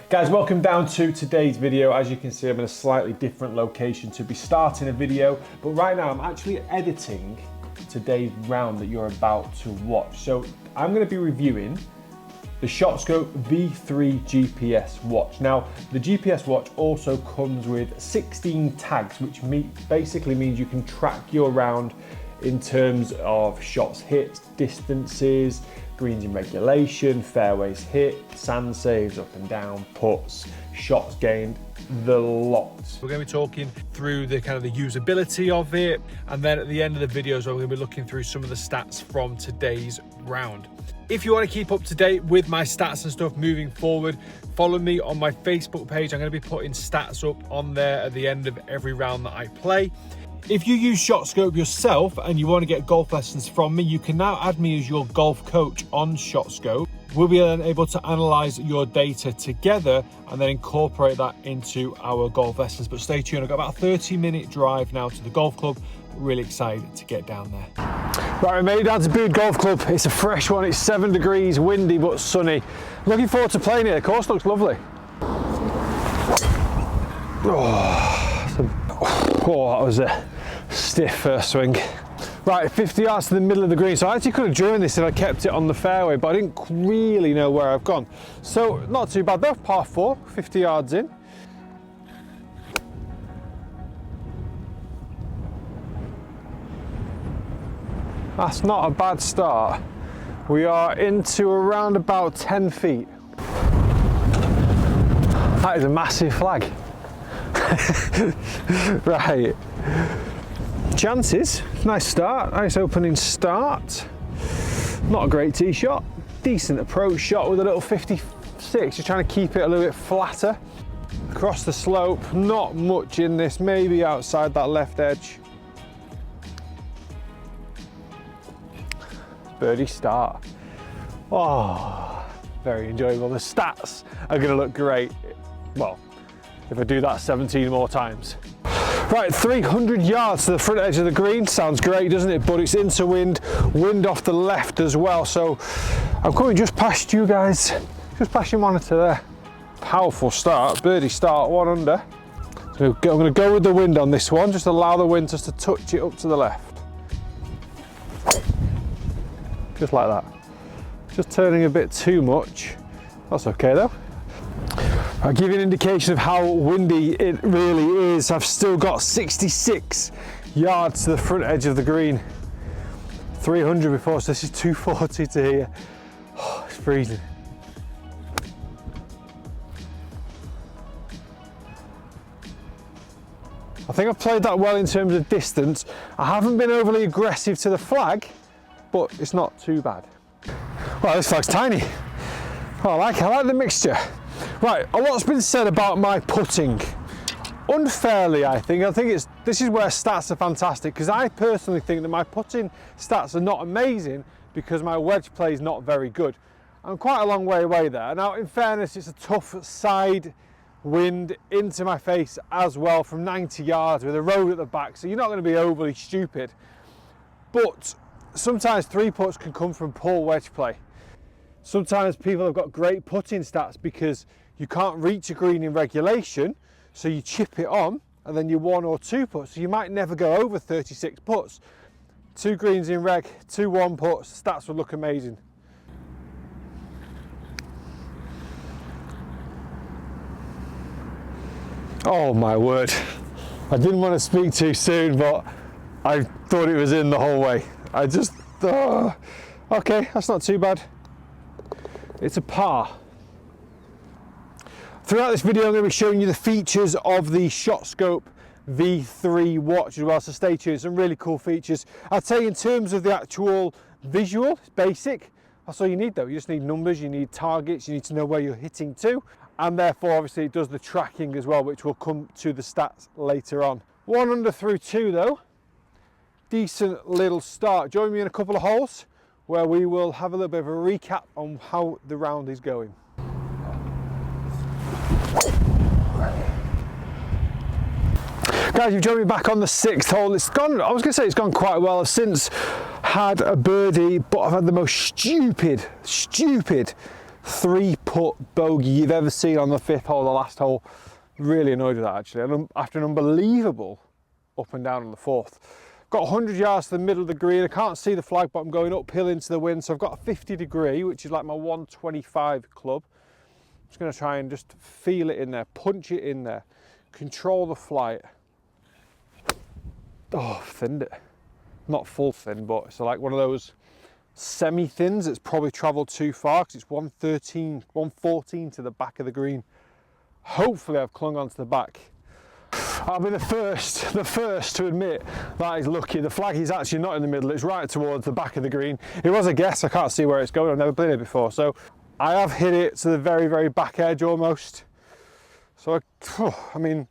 Guys, welcome down to today's video. As you can see, I'm in a slightly different location to be starting a video, but right now I'm actually editing today's round that you're about to watch. So I'm going to be reviewing the shotscope V3 GPS watch. Now, the GPS watch also comes with 16 tags, which basically means you can track your round in terms of shots hit, distances, greens in regulation, fairways hit, sand saves, up and down, putts, shots gained, the lot. We're going to be talking through the kind of the usability of it, and then at the end of the video, we're going to be looking through some of the stats from today's round. If you want to keep up to date with my stats and stuff moving forward, follow me on my Facebook page. I'm going to be putting stats up on there at the end of every round that I play. If you use shotscope yourself and you want to get golf lessons from me, you can now add me as your golf coach on shotscope. We'll be then able to analyze your data together and then incorporate that into our golf lessons. But stay tuned, I've got about a 30-minute drive now to the golf club. Really excited to get down there. Right, we made it down to Bude Golf Club. It's a fresh one, it's 7 degrees, windy but sunny. Looking forward to playing it, the course looks lovely. Oh, that was a stiff first swing. Right, 50 yards to the middle of the green. So I actually could have joined this if I kept it on the fairway, but I didn't really know where I've gone. So not too bad though, par 4, 50 yards in. That's not a bad start. We are into around about 10 feet. That is a massive flag. Right, chances, nice start, nice opening start. Not a great tee shot, decent approach shot with a little 56, just trying to keep it a little bit flatter. Across the slope, not much in this, maybe outside that left edge. Birdie start. Oh, very enjoyable. The stats are going to look great. Well, if I do that 17 more times. Right, 300 yards to the front edge of the green. Sounds great, doesn't it? But it's into wind, wind off the left as well. So I'm coming just past you guys, just past your monitor there. Powerful start, birdie start, 1 under. So I'm going to go with the wind on this one, just allow the wind just to touch it up to the left. Just like that. Just turning a bit too much. That's okay though. I'll give you an indication of how windy it really is. I've still got 66 yards to the front edge of the green. 300 before, so this is 240 to here. Oh, it's freezing. I think I've played that well in terms of distance. I haven't been overly aggressive to the flag, but it's not too bad. Well, this flag's tiny. Oh, I like the mixture. Right, a lot's been said about my putting. Unfairly, I think this is where stats are fantastic, because I personally think that my putting stats are not amazing because my wedge play is not very good. I'm quite a long way away there. Now, in fairness, it's a tough side wind into my face as well from 90 yards with a road at the back, so you're not going to be overly stupid. But sometimes 3 putts can come from poor wedge play. Sometimes people have got great putting stats because you can't reach a green in regulation, so you chip it on and then you 1 or 2 putts. So you might never go over 36 putts. 2 greens in reg, 2 1 putts, stats would look amazing. Oh my word. I didn't want to speak too soon, but I thought it was in the whole way. Okay, that's not too bad. It's a par. Throughout this video, I'm going to be showing you the features of the shotscope V3 watch as well, so stay tuned. Some really cool features. I'd say in terms of the actual visual, it's basic. That's all you need though. You just need numbers, you need targets, you need to know where you're hitting to, and therefore obviously it does the tracking as well, which will come to the stats later on. 1 under through 2 though. Decent little start. Join me in a couple of holes where we will have a little bit of a recap on how the round is going. Guys, you've joined me back on the 6th hole. It's gone, I was going to say it's gone quite well. I've since had a birdie, but I've had the most stupid 3-putt bogey you've ever seen on the 5th hole, the last hole. Really annoyed with that actually. And after an unbelievable up and down on the 4th. Got 100 yards to the middle of the green. I can't see the flag, but I'm going uphill into the wind. So I've got a 50 degree, which is like my 125 club. I'm just going to try and just feel it in there, punch it in there, control the flight. Oh, I've thinned it. Not full thin, but it's like one of those semi-thins that's probably travelled too far because it's 113, 114 to the back of the green. Hopefully I've clung onto the back. I'll be the first to admit that is lucky. The flag is actually not in the middle, it's right towards the back of the green. It was a guess, I can't see where it's going, I've never been here before. So I have hit it to the very, very back edge almost. So I mean,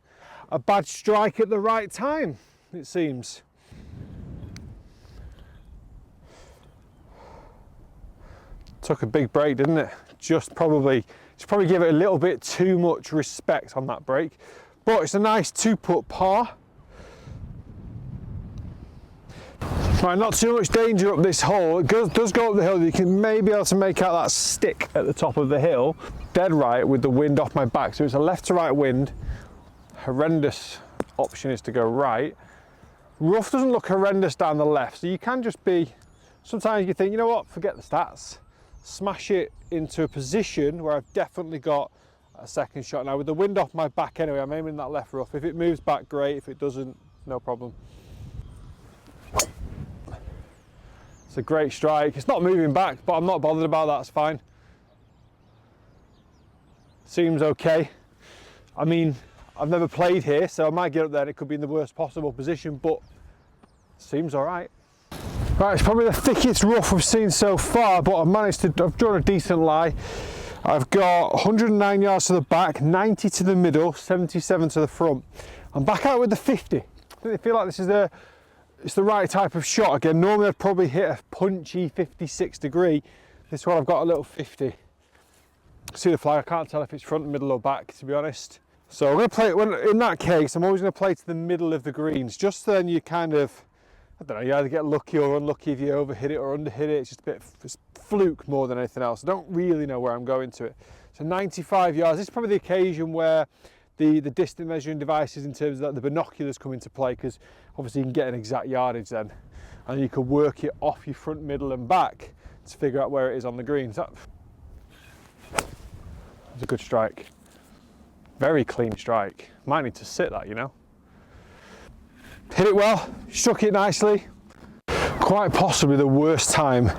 a bad strike at the right time, it seems. Took a big break, didn't it? Just probably give it a little bit too much respect on that break. But it's a nice 2-putt par. Right, not too much danger up this hole. It does go up the hill. You can maybe be able to make out that stick at the top of the hill. Dead right with the wind off my back. So it's a left to right wind. Horrendous option is to go right. Rough doesn't look horrendous down the left. So you can just be, sometimes you think, you know what, forget the stats. Smash it into a position where I've definitely got a second shot. Now with the wind off my back anyway, I'm aiming that left rough. If it moves back, great. If it doesn't, no problem. It's a great strike. It's not moving back, but I'm not bothered about that, it's fine. Seems okay. I mean, I've never played here, so I might get up there and it could be in the worst possible position, but seems all right. Right, it's probably the thickest rough we've seen so far, but I've drawn a decent lie. I've got 109 yards to the back, 90 to the middle, 77 to the front. I'm back out with the 50. I feel like this is it's the right type of shot again. Normally I'd probably hit a punchy 56 degree. This one I've got a little 50. See the flag, I can't tell if it's front, middle or back, to be honest. So I'm going to play it, in that case, I'm always going to play to the middle of the greens. Just then you kind of, I don't know, you either get lucky or unlucky if you overhit it or underhit it. It's just a bit of fluke more than anything else. I don't really know where I'm going to it. So 95 yards, this is probably the occasion where the distant measuring devices in terms of the binoculars come into play, because obviously you can get an exact yardage then. And you can work it off your front, middle and back to figure out where it is on the greens. That's a good strike. Very clean strike. Might need to sit that, you know. Hit it well, struck it nicely. Quite possibly the worst time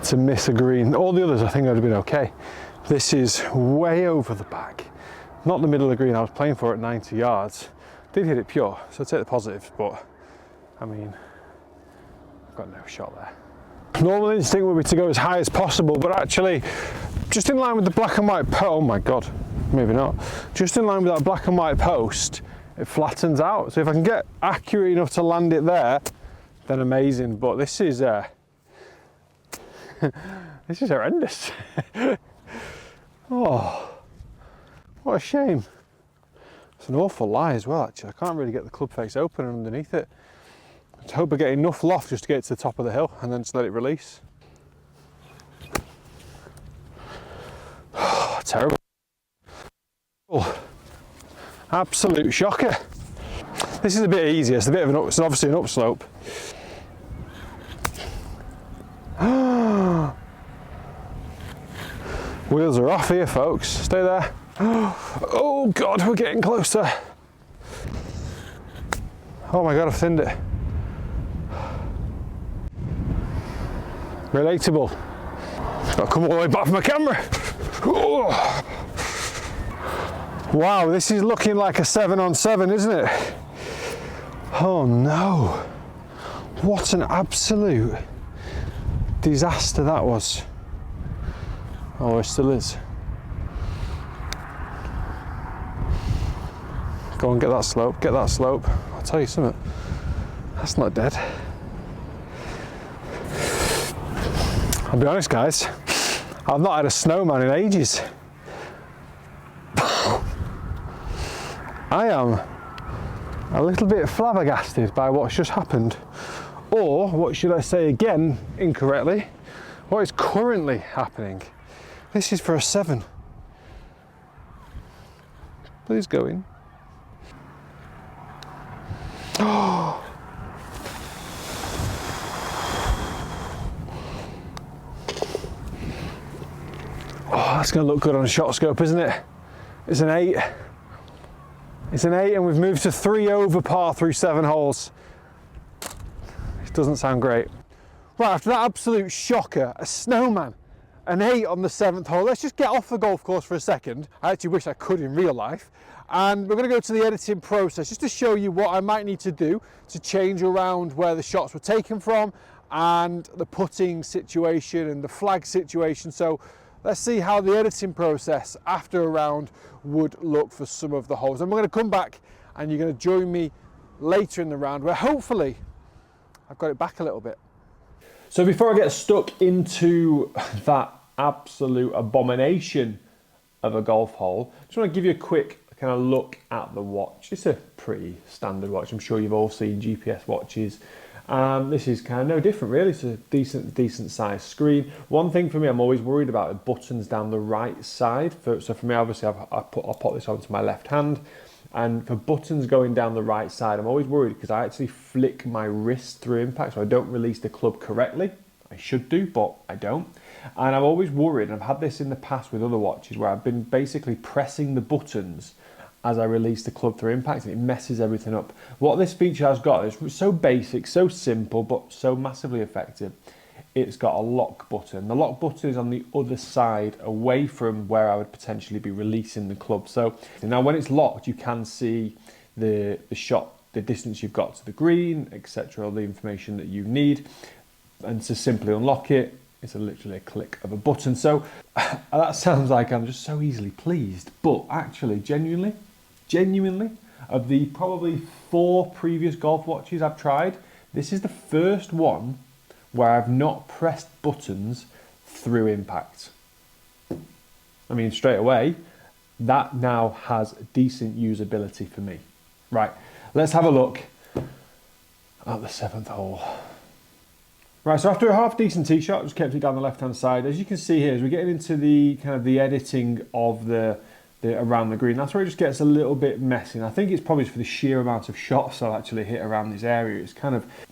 to miss a green. All the others I think would have been okay. This is way over the back. Not the middle of the green I was playing for at 90 yards. Did hit it pure, so I'll take the positives, but I mean, I've got no shot there. Normal instinct would be to go as high as possible, but actually, just in line with the black and white post, oh my God, maybe not. Just in line with that black and white post, it flattens out. So if I can get accurate enough to land it there, then amazing. But this is this is horrendous. Oh, what a shame. It's an awful lie as well, actually. I can't really get the club face open and underneath it. I hope I get enough loft just to get to the top of the hill and then just let it release. Oh, terrible. Oh, absolute shocker. This is a bit easier. It's a bit of it's obviously an upslope. Wheels are off here, folks. Stay there. Oh God, we're getting closer. Oh my God, I've thinned it. Relatable. Got to come all the way back from my camera. Oh. Wow, this is looking like a 7-on-7, isn't it? Oh no. What an absolute disaster that was. Oh, it still is. Go and get that slope, get that slope. I'll tell you something, that's not dead. I'll be honest guys, I've not had a snowman in ages. I am a little bit flabbergasted by what's just happened, or what should I say again incorrectly, what is currently happening. This is for a 7. Please go in. Oh! Oh, that's going to look good on a shot scope, isn't it? It's an 8. It's an 8, and we've moved to 3 over par through 7 holes. It doesn't sound great. Right, after that absolute shocker, a snowman, an 8 on the 7th hole. Let's just get off the golf course for a second. I actually wish I could in real life. And we're going to go to the editing process just to show you what I might need to do to change around where the shots were taken from and the putting situation and the flag situation. So let's see how the editing process after a round would look for some of the holes. And we're going to come back and you're going to join me later in the round where hopefully I've got it back a little bit. So before I get stuck into that absolute abomination of a golf hole, I just want to give you a quick kind of look at the watch. It's a pretty standard watch. I'm sure you've all seen GPS watches. This is kind of no different really. It's a decent sized screen. One thing for me, I'm always worried about the buttons down the right side. So for me, obviously, I'll put this onto my left hand. And for buttons going down the right side, I'm always worried because I actually flick my wrist through impact, so I don't release the club correctly. I should do, but I don't. And I'm always worried, and I've had this in the past with other watches, where I've been basically pressing the buttons as I release the club through impact, and it messes everything up. What this feature has got is so basic, so simple, but so massively effective. It's got a lock button. The lock button is on the other side, away from where I would potentially be releasing the club. So now when it's locked, you can see the shot, the distance you've got to the green, etc., all the information that you need. And to simply unlock it, it's literally a click of a button. So that sounds like I'm just so easily pleased, but actually, genuinely, of the probably 4 previous golf watches I've tried, this is the first one where I've not pressed buttons through impact. I mean, straight away, that now has decent usability for me. Right, let's have a look at the 7th hole. Right, so after a half decent tee shot, just kept it down the left-hand side. As you can see here, as we're getting into the kind of the editing of the around the green, that's where it just gets a little bit messy. And I think it's probably for the sheer amount of shots I'll actually hit around this area.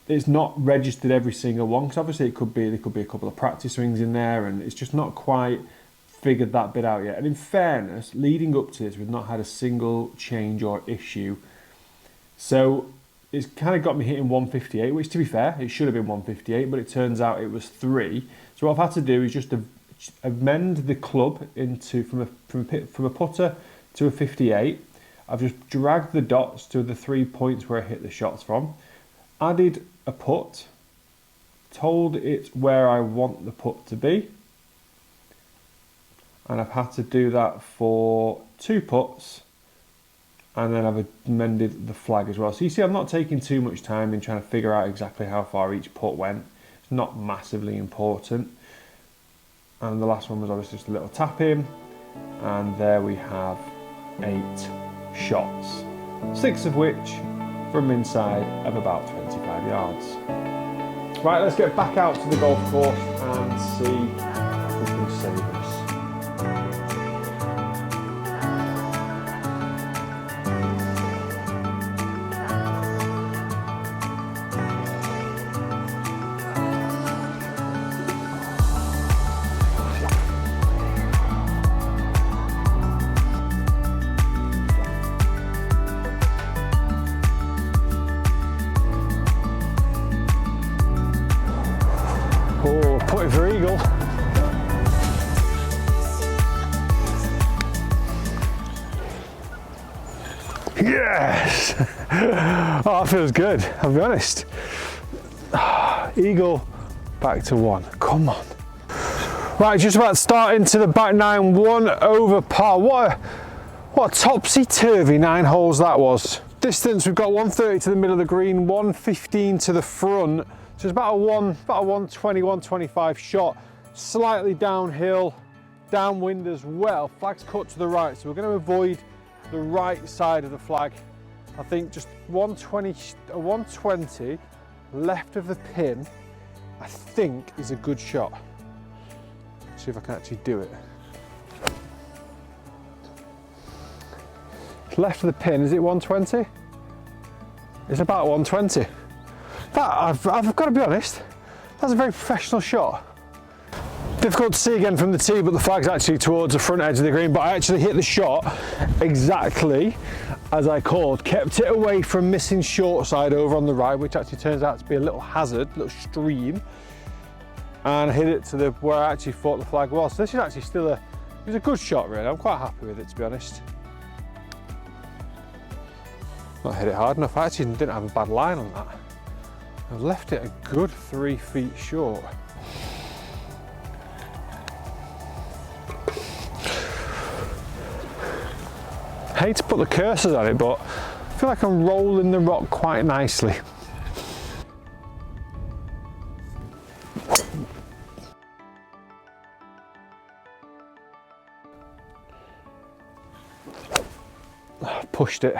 It's not registered every single one, because obviously there could be a couple of practice swings in there, and it's just not quite figured that bit out yet. And in fairness, leading up to this, we've not had a single change or issue. So it's kind of got me hitting 158, which to be fair, it should have been 158, but it turns out it was 3. So what I've had to do is just amend the club into from a putter to a 58. I've just dragged the dots to the 3 points where I hit the shots from, added a putt, told it where I want the putt to be, and I've had to do that for 2 putts, and then I've amended the flag as well. So you see, I'm not taking too much time in trying to figure out exactly how far each putt went. It's not massively important. And the last one was obviously just a little tap in, and there we have 8 shots, 6 of which from inside of about 25 yards. Right, let's get back out to the golf course and see if we can save us. Oh, putting for eagle. Yes! Oh, that feels good, I'll be honest. Eagle back to 1, come on. Right, just about to start into the back 9, 1 over par. What a topsy-turvy 9 holes that was. Distance, we've got 130 to the middle of the green, 115 to the front. So it's about a 120, 125 shot, slightly downhill, downwind as well. Flag's cut to the right, so we're going to avoid the right side of the flag. I think just 120 left of the pin, I think is a good shot. See if I can actually do it. Left of the pin, is it 120? It's about 120. I've got to be honest, that's a very professional shot. Difficult to see again from the tee, but the flag's actually towards the front edge of the green, but I actually hit the shot exactly as I called. Kept it away from missing short side over on the right, which actually turns out to be a little hazard, a little stream. And I hit it to where I actually thought the flag was. So this is actually still it was a good shot really. I'm quite happy with it, to be honest. Not hit it hard enough. I actually didn't have a bad line on that. I left it a good 3 feet short. I hate to put the cursors on it, but I feel like I'm rolling the rock quite nicely. I pushed it.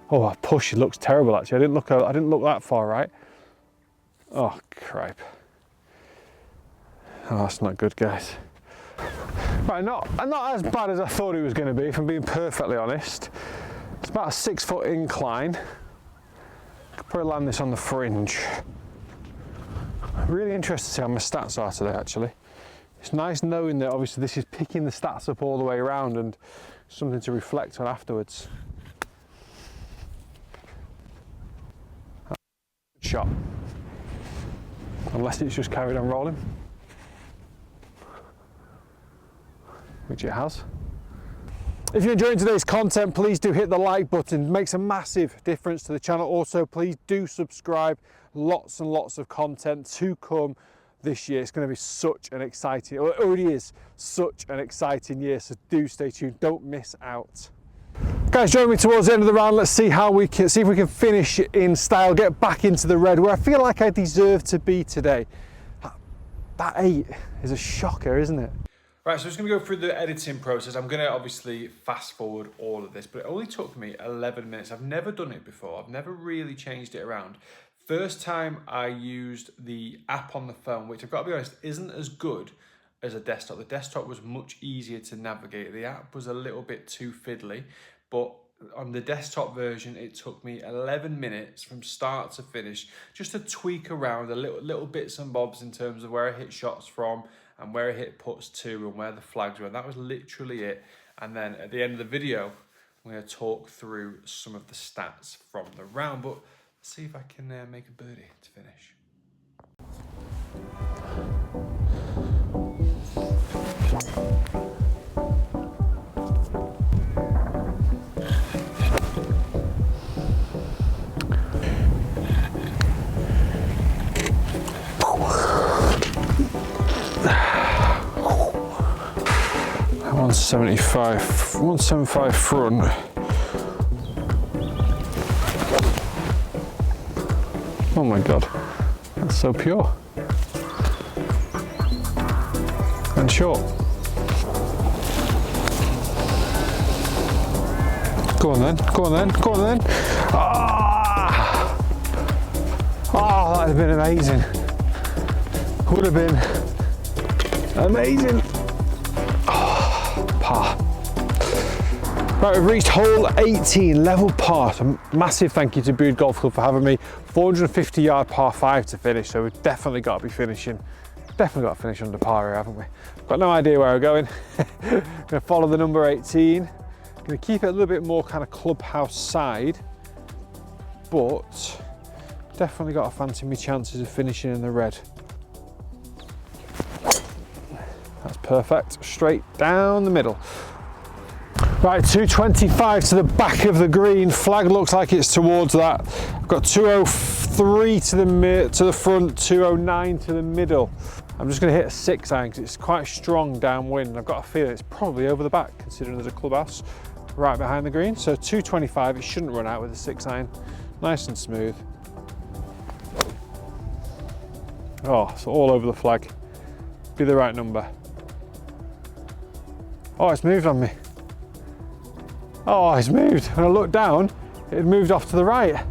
Oh, I pushed. It looks terrible actually. I didn't look that far right. Oh, crap. Oh, that's not good, guys. Right, not as bad as I thought it was going to be, if I'm being perfectly honest. It's about a 6 foot incline. Could probably land this on the fringe. I'm really interested to see how my stats are today, actually. It's nice knowing that obviously this is picking the stats up all the way around and something to reflect on afterwards. Good shot. Unless it's just carried on rolling. Which it has. If you're enjoying today's content, please do hit the like button. It makes a massive difference to the channel. Also, please do subscribe. Lots and lots of content to come this year. It's going to be such an exciting, or it already is such an exciting year, so do stay tuned. Don't miss out. Guys, join me towards the end of the round. Let's see how we can, see if we can finish in style, get back into the red, where I feel like I deserve to be today. That 8 is a shocker, isn't it? Right, so I'm just going to go through the editing process. I'm going to obviously fast forward all of this, but it only took me 11 minutes. I've never done it before. I've never really changed it around. First time I used the app on the phone, which I've got to be honest, isn't as good as a desktop. The desktop was much easier to navigate. The app was a little bit too fiddly, but on the desktop version, it took me 11 minutes from start to finish just to tweak around a little bits and bobs in terms of where I hit shots from, and where I hit putts to, and where the flags were. And that was literally it. And then at the end of the video, I'm going to talk through some of the stats from the round, but let's see if I can make a birdie to finish. $175 front. Oh my God, that's so pure. And short. Go on then, go on then, go on then. Ah! Oh, that would have been amazing. Would have been amazing. Par. Right, we've reached hole 18, level par. So massive thank you to Bude Golf Club for having me. 450 yard par 5 to finish, so we've definitely got to be finishing. Definitely got to finish under par here, haven't we? Got no idea where we're going. Going to follow the number 18. Going to keep it a little bit more kind of clubhouse side, but definitely got to fancy me chances of finishing in the red. That's perfect, straight down the middle. Right, 225 to the back of the green. Flag looks like it's towards that. I've got 203 to the front, 209 to the middle. I'm just going to hit a 6 iron because it's quite strong downwind. I've got a feeling it's probably over the back, considering there's a clubhouse right behind the green. So 225, it shouldn't run out with a 6 iron. Nice and smooth. Oh, it's all over the flag. Be the right number. Oh, it's moved on me. Oh, it's moved. When I looked down, it had moved off to the right.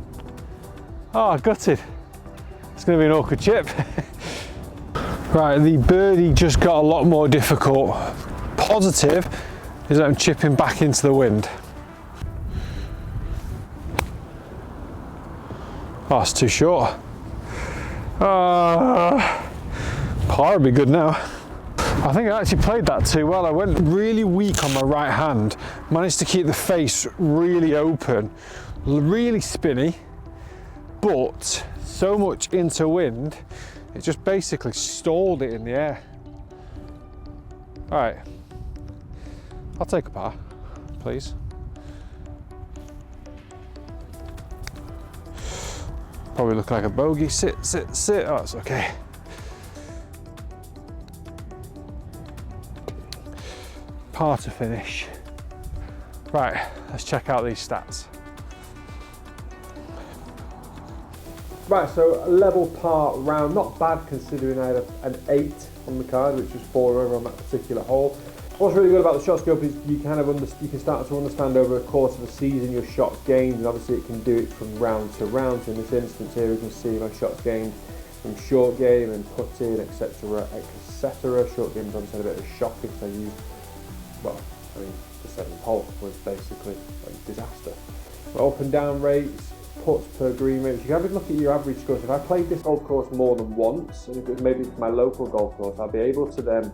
Oh, gutted. It's going to be an awkward chip. Right, the birdie just got a lot more difficult. Positive is that I'm chipping back into the wind. Oh, it's too short. Par would be good now. I think I actually played that too well. I went really weak on my right hand, managed to keep the face really open, really spinny, but so much into wind, it just basically stalled it in the air. All right, I'll take a par, please. Probably look like a bogey. Sit, sit, sit. Oh, it's okay. Par to finish. Right, let's check out these stats. Right, so a level par round, not bad considering I had an 8 on the card, which was 4 over on that particular hole. What's really good about the shotscope is you can start to understand over the course of the season your shots gained, and obviously it can do it from round to round. So in this instance here, we can see my shots gained from short game and putting, etc., etc. Short game obviously had a bit of a shock because I used, well, I mean, the 7th hole was basically a disaster. But up and down rates, putts per green rate. If you have a look at your average scores, if I played this golf course more than once, and if it was maybe my local golf course, I'll be able to then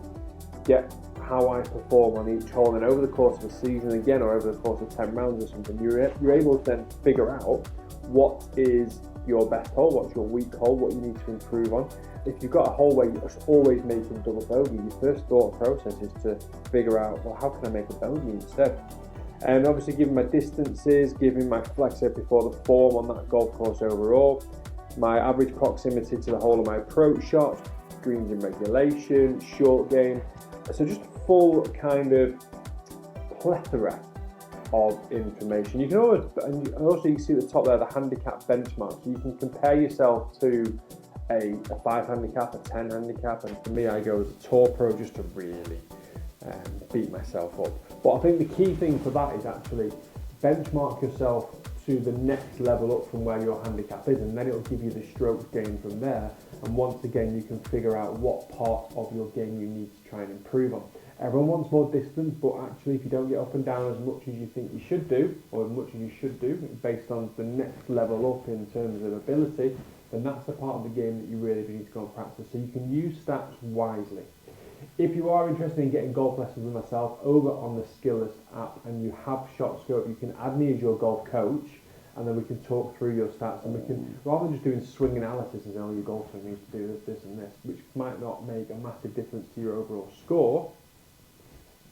get how I perform on each hole, and over the course of a season again, or over the course of 10 rounds or something, you're able to then figure out what is your best hole, what's your weak hole, what you need to improve on. If you've got a hole where you're just always making double bogey, your first thought process is to figure out, well, how can I make a bogey instead? And obviously, given my distances, given my, like I said before, the form on that golf course overall, my average proximity to the hole of my approach shot, greens in regulation, short game, so just a full kind of plethora of information. You can always, and also you can see at the top there, the handicap benchmark. So you can compare yourself to a 5 handicap, a 10 handicap, and for me, I go as a Tour Pro just to really beat myself up. But I think the key thing for that is actually benchmark yourself to the next level up from where your handicap is, and then it'll give you the strokes gained from there. And once again, you can figure out what part of your game you need to try and improve on. Everyone wants more distance, but actually if you don't get up and down as much as you think you should do, or as much as you should do, based on the next level up in terms of ability, then that's the part of the game that you really need to go and practice. So you can use stats wisely. If you are interested in getting golf lessons with myself, over on the Skill List app, and you have ShotScope, you can add me as your golf coach, and then we can talk through your stats, and we can, rather than just doing swing analysis and saying, oh, your golf swing needs to do this, this and this, which might not make a massive difference to your overall score,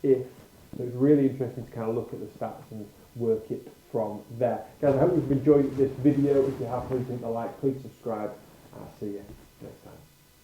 so it's really interesting to kind of look at the stats and work it from there. Guys, I hope you've enjoyed this video. If you have, please hit the like, please subscribe, and I'll see you next time.